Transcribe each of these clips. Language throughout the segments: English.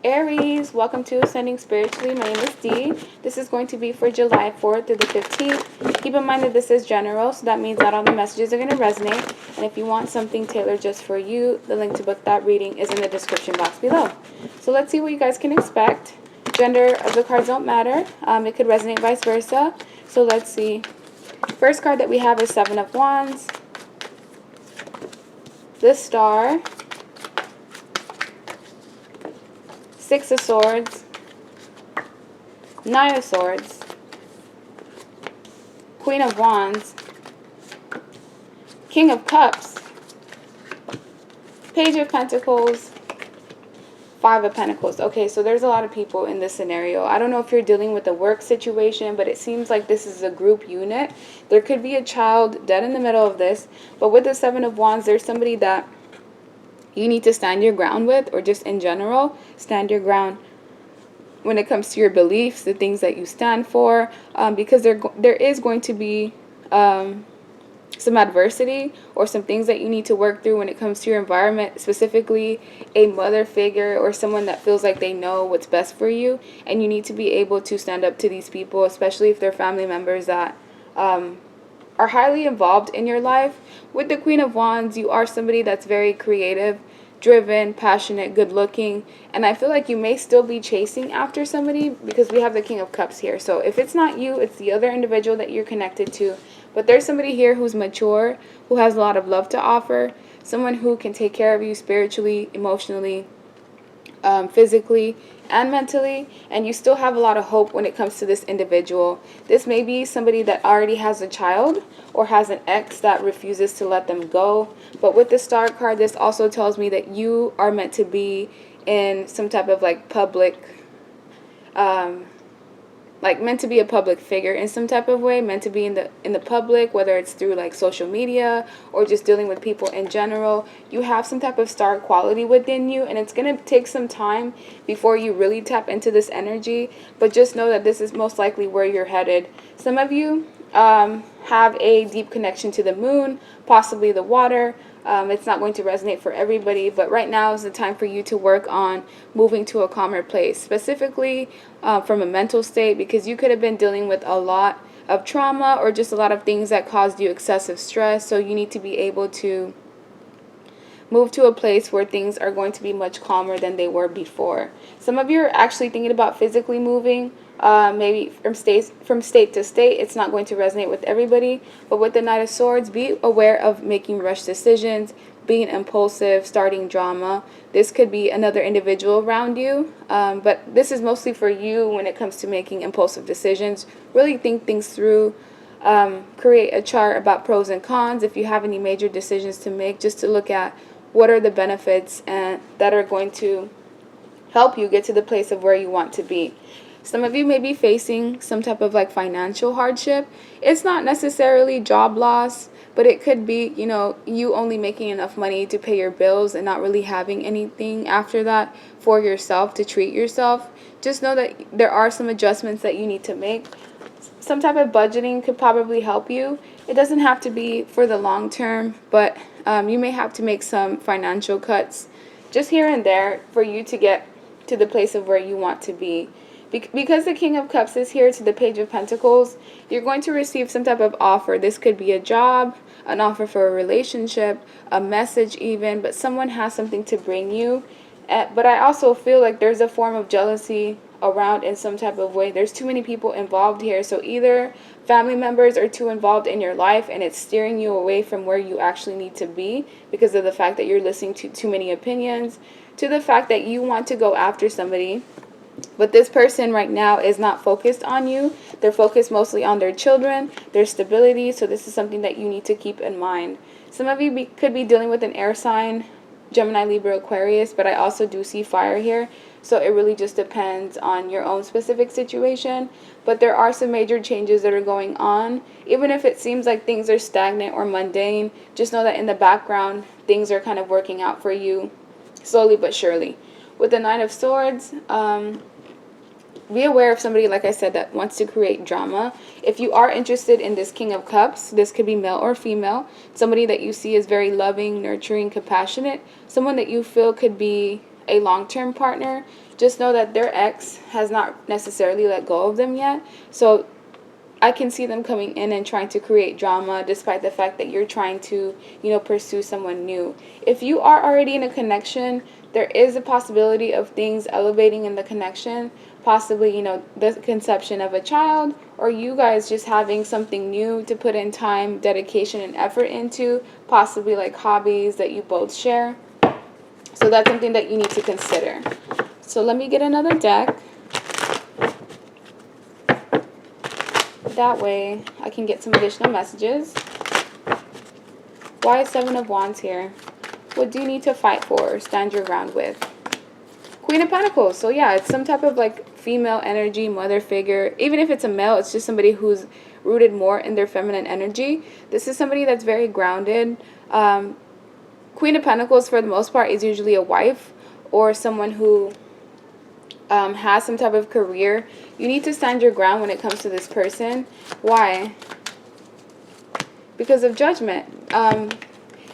Aries, welcome to Ascending Spiritually. My name is Dee. This is going to be for July 4th through the 15th. Keep in mind that this is general, so that means not all the messages are going to resonate. And if you want something tailored just for you, the link to book that reading is in the description box below. So let's see what you guys can expect. Gender of the cards don't matter. It could resonate vice versa. So let's see. First card that we have is Seven of Wands, the Star, Six of Swords, Nine of Swords, Queen of Wands, King of Cups, Page of Pentacles, Five of Pentacles. Okay, so there's a lot of people in this scenario. I don't know if you're dealing with a work situation, but it seems like this is a group unit. There could be a child dead in the middle of this, but with the Seven of Wands, there's somebody that you need to stand your ground with, or just in general, stand your ground when it comes to your beliefs, the things that you stand for, because there is going to be some adversity or some things that you need to work through when it comes to your environment, specifically a mother figure or someone that feels like they know what's best for you, and you need to be able to stand up to these people, especially if they're family members that are highly involved in your life. With the Queen of Wands, you are somebody that's very creative, driven, passionate, good looking, and I feel like you may still be chasing after somebody because we have the King of Cups here. So if it's not you, it's the other individual that you're connected to. But there's somebody here who's mature, who has a lot of love to offer, someone who can take care of you spiritually, emotionally, physically, and mentally, and you still have a lot of hope when it comes to this individual. This may be somebody that already has a child or has an ex that refuses to let them go. But with the Star card, this also tells me that you are meant to be in some type of like public, meant to be a public figure in some type of way, meant to be in the public, whether it's through like social media or just dealing with people in general. You have some type of star quality within you, and it's going to take some time before you really tap into this energy, but just know that this is most likely where you're headed. Some of you have a deep connection to the moon, possibly the water. It's not going to resonate for everybody, but right now is the time for you to work on moving to a calmer place, specifically from a mental state, because you could have been dealing with a lot of trauma or just a lot of things that caused you excessive stress. So you need to be able to move to a place where things are going to be much calmer than they were before. Some of you are actually thinking about physically moving, maybe from state to state. It's not going to resonate with everybody, but with the Knight of Swords, be aware of making rush decisions, being impulsive, starting drama. This could be another individual around you, but this is mostly for you when it comes to making impulsive decisions. Really think things through. Create a chart about pros and cons if you have any major decisions to make, just to look at what are the benefits and that are going to help you get to the place of where you want to be. Some of you may be facing some type of like financial hardship. It's not necessarily job loss, but it could be, you only making enough money to pay your bills and not really having anything after that for yourself to treat yourself. Just know that there are some adjustments that you need to make. Some type of budgeting could probably help you. It doesn't have to be for the long term, but you may have to make some financial cuts just here and there for you to get to the place of where you want to be. Because the King of Cups is here to the Page of Pentacles, you're going to receive some type of offer. This could be a job, an offer for a relationship, a message even, but someone has something to bring you. But I also feel like there's a form of jealousy around in some type of way. There's too many people involved here, so either family members are too involved in your life and it's steering you away from where you actually need to be because of the fact that you're listening to too many opinions, to the fact that you want to go after somebody, but this person right now is not focused on you. They're focused mostly on their children, their stability, so this is something that you need to keep in mind. Some of you could be dealing with an air sign, Gemini, Libra, Aquarius, but I also do see fire here. So it really just depends on your own specific situation. But there are some major changes that are going on. Even if it seems like things are stagnant or mundane, just know that in the background, things are kind of working out for you slowly but surely. With the Knight of Swords, be aware of somebody, like I said, that wants to create drama. If you are interested in this King of Cups, this could be male or female. Somebody that you see is very loving, nurturing, compassionate. Someone that you feel could be a long-term partner, just know that their ex has not necessarily let go of them yet. So I can see them coming in and trying to create drama despite the fact that you're trying to, pursue someone new. If you are already in a connection, there is a possibility of things elevating in the connection, possibly, the conception of a child, or you guys just having something new to put in time, dedication, and effort into, possibly like hobbies that you both share. So that's something that you need to consider. So let me get another deck. That way I can get some additional messages. Why is Seven of Wands here? What do you need to fight for or stand your ground with? Queen of Pentacles. So yeah, it's some type of like female energy, mother figure. Even if it's a male, it's just somebody who's rooted more in their feminine energy. This is somebody that's very grounded. Queen of Pentacles, for the most part, is usually a wife or someone who has some type of career. You need to stand your ground when it comes to this person. Why? Because of Judgment.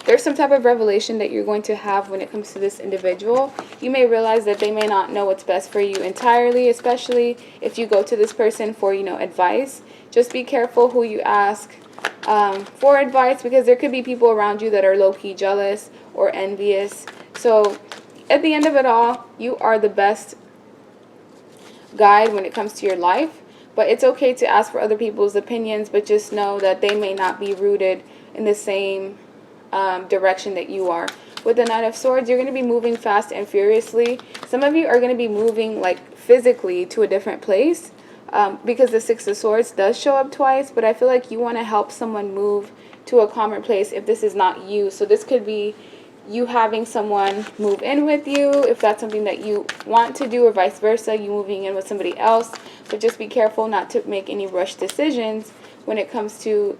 There's some type of revelation that you're going to have when it comes to this individual. You may realize that they may not know what's best for you entirely, especially if you go to this person for, advice. Just be careful who you ask for advice, because there could be people around you that are low-key jealous or envious. So at the end of it all, you are the best guide when it comes to your life. But it's okay to ask for other people's opinions, but just know that they may not be rooted in the same direction that you are. With the Knight of Swords, you're going to be moving fast and furiously. Some of you are going to be moving like physically to a different place, because the Six of Swords does show up twice, but I feel like you want to help someone move to a calmer place if this is not you. So this could be you having someone move in with you, if that's something that you want to do, or vice versa, you moving in with somebody else. But just be careful not to make any rush decisions when it comes to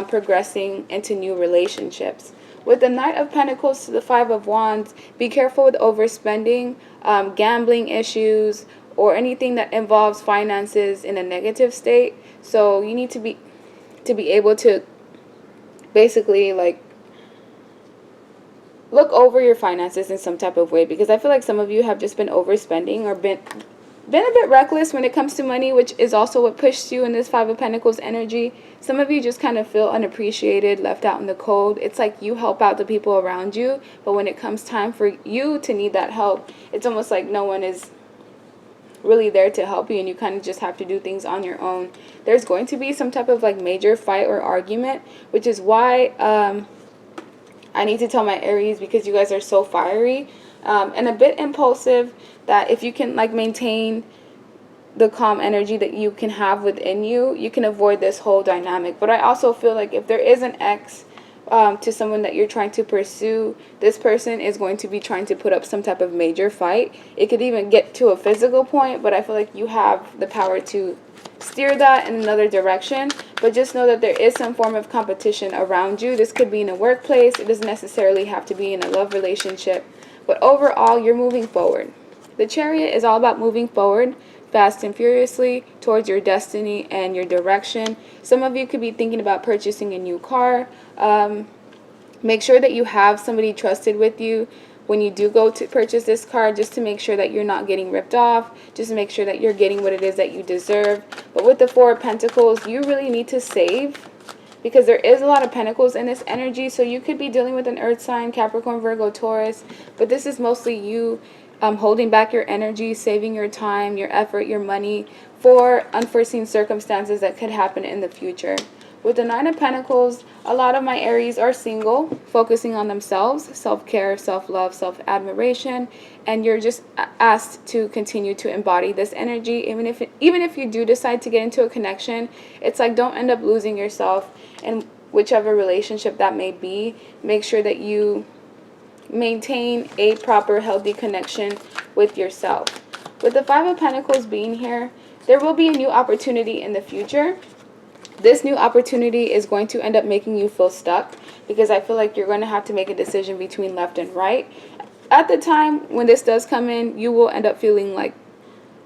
progressing into new relationships. With the Knight of Pentacles to the Five of Wands, be careful with overspending, gambling issues, or anything that involves finances in a negative state. So you need to be able to basically like look over your finances in some type of way, because I feel like some of you have just been overspending or been a bit reckless when it comes to money, which is also what pushed you in this Five of Pentacles energy. Some of you just kind of feel unappreciated, left out in the cold. It's like you help out the people around you, but when it comes time for you to need that help, it's almost like no one is really there to help you, and you kind of just have to do things on your own. There's going to be some type of like major fight or argument, which is why I need to tell my Aries, because you guys are so fiery and a bit impulsive, that if you can like maintain the calm energy that you can have within you, you can avoid this whole dynamic. But I also feel like if there is an ex to someone that you're trying to pursue, this person is going to be trying to put up some type of major fight. It could even get to a physical point, but I feel like you have the power to steer that in another direction. But just know that there is some form of competition around you. This could be in a workplace. It doesn't necessarily have to be in a love relationship. But overall, you're moving forward. The Chariot is all about moving forward fast and furiously towards your destiny and your direction. Some of you could be thinking about purchasing a new car. Make sure that you have somebody trusted with you when you do go to purchase this car, just to make sure that you're not getting ripped off, just to make sure that you're getting what it is that you deserve. But with the Four of Pentacles, you really need to save, because there is a lot of Pentacles in this energy. So you could be dealing with an earth sign, Capricorn, Virgo, Taurus, but this is mostly you holding back your energy, saving your time, your effort, your money for unforeseen circumstances that could happen in the future. With the Nine of Pentacles, a lot of my Aries are single, focusing on themselves, self-care, self-love, self-admiration, and you're just asked to continue to embody this energy. Even if you do decide to get into a connection, it's like don't end up losing yourself in whichever relationship that may be. Make sure that you maintain a proper, healthy connection with yourself. With the Five of Pentacles being here, there will be a new opportunity in the future. This new opportunity is going to end up making you feel stuck, because I feel like you're going to have to make a decision between left and right. At the time when this does come in, you will end up feeling like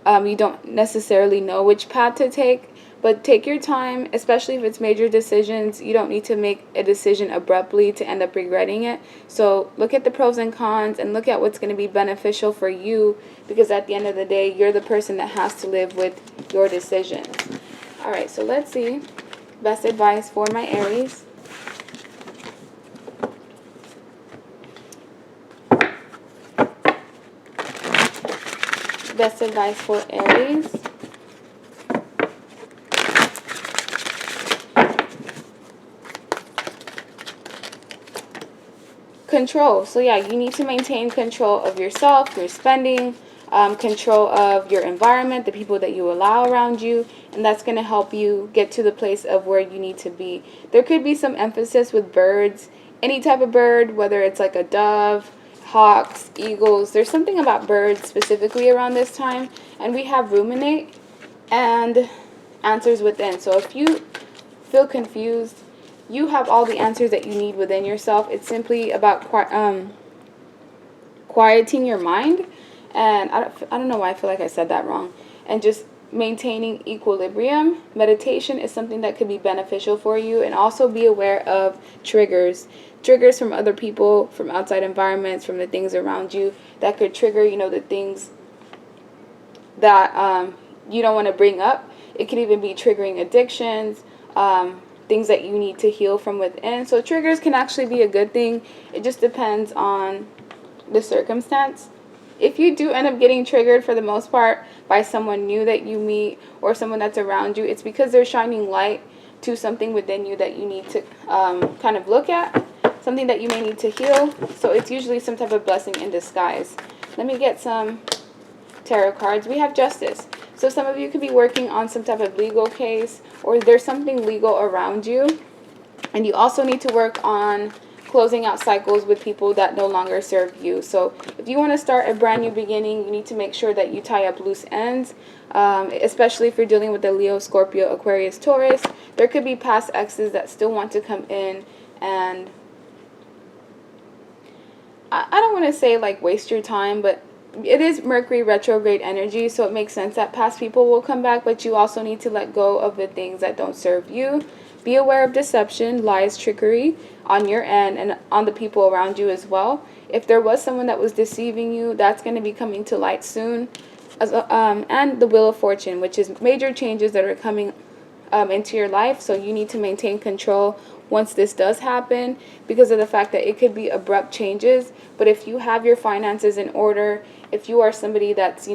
you don't necessarily know which path to take, But take your time, especially if it's major decisions. You don't need to make a decision abruptly to end up regretting it. So look at the pros and cons and look at what's going to be beneficial for you, because at the end of the day, you're the person that has to live with your decisions. All right, so let's see. Best advice for my Aries. Best advice for Aries. Control. So yeah, you need to maintain control of yourself, your spending, control of your environment, the people that you allow around you, and that's going to help you get to the place of where you need to be. There could be some emphasis with birds, any type of bird, whether it's like a dove, hawks, eagles. There's something about birds specifically around this time, and we have ruminate and answers within. So if you feel confused, you have all the answers that you need within yourself. It's simply about quieting your mind, and I don't know why I feel like I said that wrong, and just maintaining equilibrium. Meditation is something that could be beneficial for you, and also be aware of triggers from other people, from outside environments, from the things around you that could trigger, the things that you don't want to bring up. It could even be triggering addictions, things that you need to heal from within. So triggers can actually be a good thing. It just depends on the circumstance. If you do end up getting triggered for the most part by someone new that you meet or someone that's around you, it's because they're shining light to something within you that you need to kind of look at, something that you may need to heal. So it's usually some type of blessing in disguise. Let me get some tarot cards. We have Justice. So some of you could be working on some type of legal case, or there's something legal around you, and you also need to work on closing out cycles with people that no longer serve you. So if you want to start a brand new beginning, you need to make sure that you tie up loose ends, especially if you're dealing with the Leo, Scorpio, Aquarius, Taurus. There could be past exes that still want to come in, and I don't want to say like waste your time, but it is Mercury retrograde energy, so it makes sense that past people will come back, but you also need to let go of the things that don't serve you. Be aware of deception, lies, trickery on your end and on the people around you as well. If there was someone that was deceiving you, that's going to be coming to light soon. And the Wheel of Fortune, which is major changes that are coming into your life, so you need to maintain control once this does happen, because of the fact that it could be abrupt changes. But if you have your finances in order, if you are somebody that's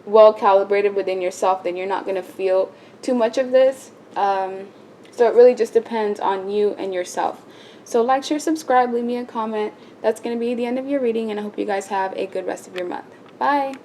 well calibrated within yourself, then you're not going to feel too much of this. So it really just depends on you and yourself. So like, share, subscribe, leave me a comment. That's going to be the end of your reading, and I hope you guys have a good rest of your month. Bye.